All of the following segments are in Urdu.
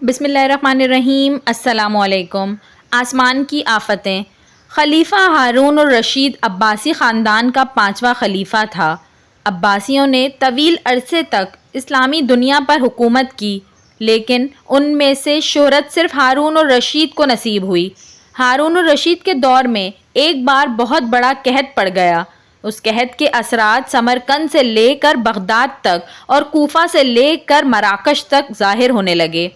بسم اللہ الرحمن الرحیم۔ السلام علیکم۔ آسمان کی آفتیں۔ خلیفہ ہارون الرشید عباسی خاندان کا 5واں خلیفہ تھا۔ عباسیوں نے طویل عرصے تک اسلامی دنیا پر حکومت کی، لیکن ان میں سے شہرت صرف ہارون الرشید کو نصیب ہوئی۔ ہارون الرشید کے دور میں ایک بار بہت بڑا قحط پڑ گیا۔ اس قحط کے اثرات سمرقند سے لے کر بغداد تک اور کوفہ سے لے کر مراکش تک ظاہر ہونے لگے۔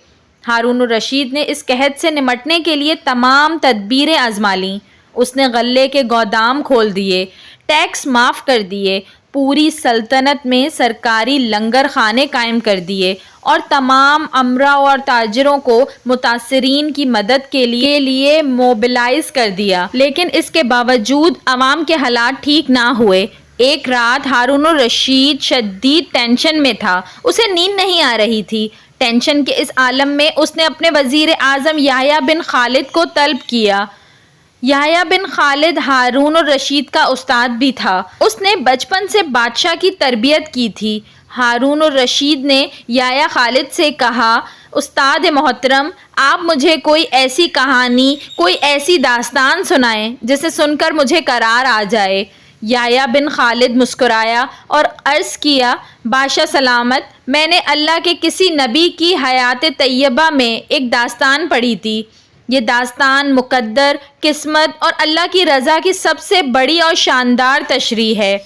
ہارون الرشید نے اس قحط سے نمٹنے کے لیے تمام تدبیریں آزما لیں۔ اس نے غلے کے گودام کھول دیے، ٹیکس معاف کر دیے، پوری سلطنت میں سرکاری لنگر خانے قائم کر دیے اور تمام امراء اور تاجروں کو متاثرین کی مدد کے لیے موبلائز کر دیا۔ لیکن اس کے باوجود عوام کے حالات ٹھیک نہ ہوئے۔ ایک رات ہارون الرشید شدید ٹینشن میں تھا، اسے نیند نہیں آ رہی تھی۔ ٹینشن کے اس عالم میں اس نے اپنے وزیر اعظم یحییٰ بن خالد کو طلب کیا۔ یحییٰ بن خالد ہارون الرشید کا استاد بھی تھا۔ اس نے بچپن سے بادشاہ کی تربیت کی تھی۔ ہارون الرشید نے یحییٰ خالد سے کہا، استاد محترم، آپ مجھے کوئی ایسی کہانی، کوئی ایسی داستان سنائیں جسے سن کر مجھے قرار آ جائے۔ یحییٰ بن خالد مسکرایا اور عرض کیا، بادشاہ سلامت، میں نے اللہ کے کسی نبی کی حیات طیبہ میں ایک داستان پڑھی تھی۔ یہ داستان مقدر، قسمت اور اللہ کی رضا کی سب سے بڑی اور شاندار تشریح ہے۔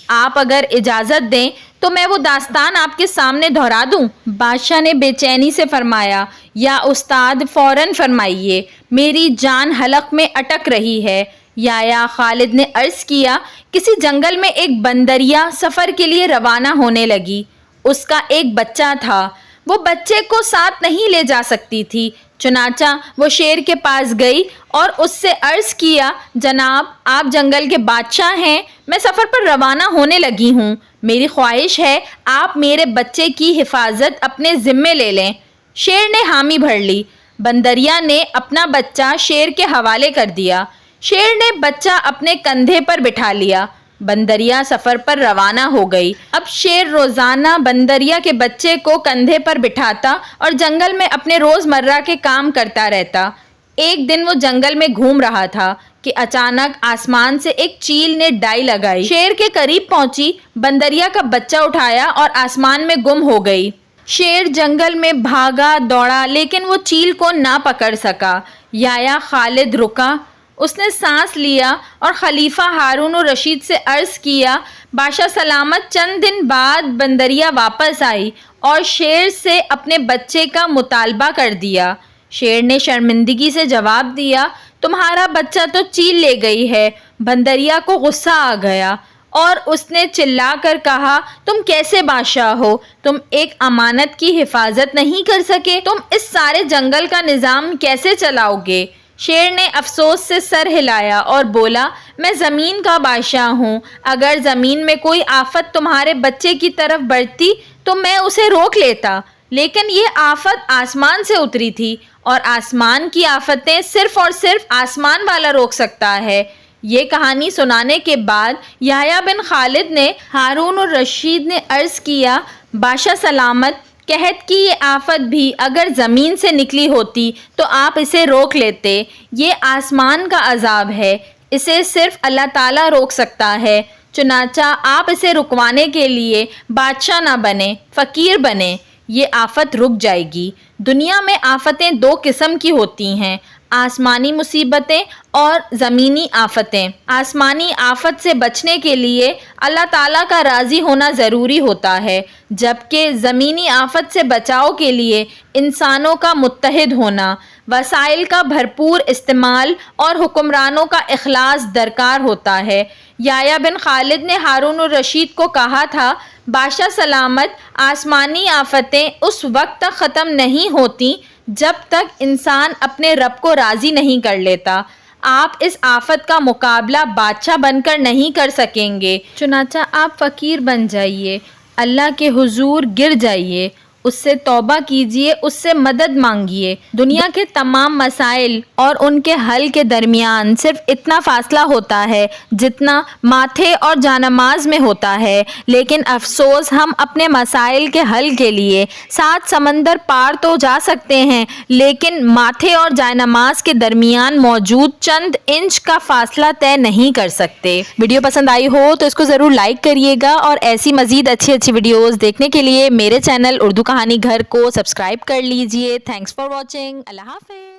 آپ اگر اجازت دیں تو میں وہ داستان آپ کے سامنے دہرا دوں؟ بادشاہ نے بے چینی سے فرمایا، یا استاد فوراً فرمائیے، میری جان حلق میں اٹک رہی ہے۔ یحییٰ خالد نے عرض کیا، کسی جنگل میں ایک بندریا سفر کے لیے روانہ ہونے لگی۔ اس کا ایک بچہ تھا، وہ بچے کو ساتھ نہیں لے جا سکتی تھی، چنانچہ وہ شیر کے پاس گئی اور اس سے عرض کیا، جناب، آپ جنگل کے بادشاہ ہیں، میں سفر پر روانہ ہونے لگی ہوں، میری خواہش ہے آپ میرے بچے کی حفاظت اپنے ذمے لے لیں۔ شیر نے حامی بھر لی۔ بندریا نے اپنا بچہ شیر کے حوالے کر دیا۔ شیر نے بچہ اپنے کندھے پر بٹھا لیا۔ بندریا سفر پر روانہ ہو گئی۔ اب شیر روزانہ بندریا کے بچے کو کندھے پر بٹھاتا اور جنگل میں اپنے روزمرہ کے کام کرتا رہتا۔ ایک دن وہ جنگل میں گھوم رہا تھا کہ اچانک آسمان سے ایک چیل نے ڈائی لگائی۔ شیر کے قریب پہنچی، بندریا کا بچہ اٹھایا اور آسمان میں گم ہو گئی۔ شیر جنگل میں بھاگا دوڑا لیکن وہ چیل کو نہ پکڑ سکا۔ یحییٰ خالد رکا، اس نے سانس لیا اور خلیفہ ہارون الرشید سے عرض کیا، بادشاہ سلامت، چند دن بعد بندریا واپس آئی اور شیر سے اپنے بچے کا مطالبہ کر دیا۔ شیر نے شرمندگی سے جواب دیا، تمہارا بچہ تو چیل لے گئی ہے۔ بندریا کو غصہ آ گیا اور اس نے چلا کر کہا، تم کیسے بادشاہ ہو؟ تم ایک امانت کی حفاظت نہیں کر سکے؟ تم اس سارے جنگل کا نظام کیسے چلاؤ گے؟ شیر نے افسوس سے سر ہلایا اور بولا، میں زمین کا بادشاہ ہوں، اگر زمین میں کوئی آفت تمہارے بچے کی طرف بڑھتی تو میں اسے روک لیتا، لیکن یہ آفت آسمان سے اتری تھی اور آسمان کی آفتیں صرف اور صرف آسمان والا روک سکتا ہے۔ یہ کہانی سنانے کے بعد یحییٰ بن خالد نے ہارون الرشید نے عرض کیا، بادشاہ سلامت، قحط کی یہ آفت بھی اگر زمین سے نکلی ہوتی تو آپ اسے روک لیتے۔ یہ آسمان کا عذاب ہے، اسے صرف اللہ تعالیٰ روک سکتا ہے، چنانچہ آپ اسے رکوانے کے لیے بادشاہ نہ بنیں، فقیر بنیں، یہ آفت رک جائے گی۔ دنیا میں آفتیں دو قسم کی ہوتی ہیں، آسمانی مصیبتیں اور زمینی آفتیں۔ آسمانی آفت سے بچنے کے لیے اللہ تعالیٰ کا راضی ہونا ضروری ہوتا ہے، جبکہ زمینی آفت سے بچاؤ کے لیے انسانوں کا متحد ہونا، وسائل کا بھرپور استعمال اور حکمرانوں کا اخلاص درکار ہوتا ہے۔ یحییٰ بن خالد نے ہارون الرشید کو کہا تھا، بادشاہ سلامت، آسمانی آفتیں اس وقت تک ختم نہیں ہوتی جب تک انسان اپنے رب کو راضی نہیں کر لیتا۔ آپ اس آفت کا مقابلہ بادشاہ بن کر نہیں کر سکیں گے، چنانچہ آپ فقیر بن جائیے، اللہ کے حضور گر جائیے اس سے توبہ کیجیے، اس سے مدد مانگیے۔ دنیا کے تمام مسائل اور ان کے حل کے درمیان صرف اتنا فاصلہ ہوتا ہے جتنا ماتھے اور جانماز میں ہوتا ہے، لیکن افسوس ہم اپنے مسائل کے حل کے لیے 7 سمندر پار تو جا سکتے ہیں، لیکن ماتھے اور جانماز کے درمیان موجود چند انچ کا فاصلہ طے نہیں کر سکتے۔ ویڈیو پسند آئی ہو تو اس کو ضرور لائک کریے گا، اور ایسی مزید اچھی ویڈیوز دیکھنے کے لیے میرے چینل اردو کہانی گھر کو سبسکرائب کر لیجئے۔ Thanks for watching. اللہ حافظ۔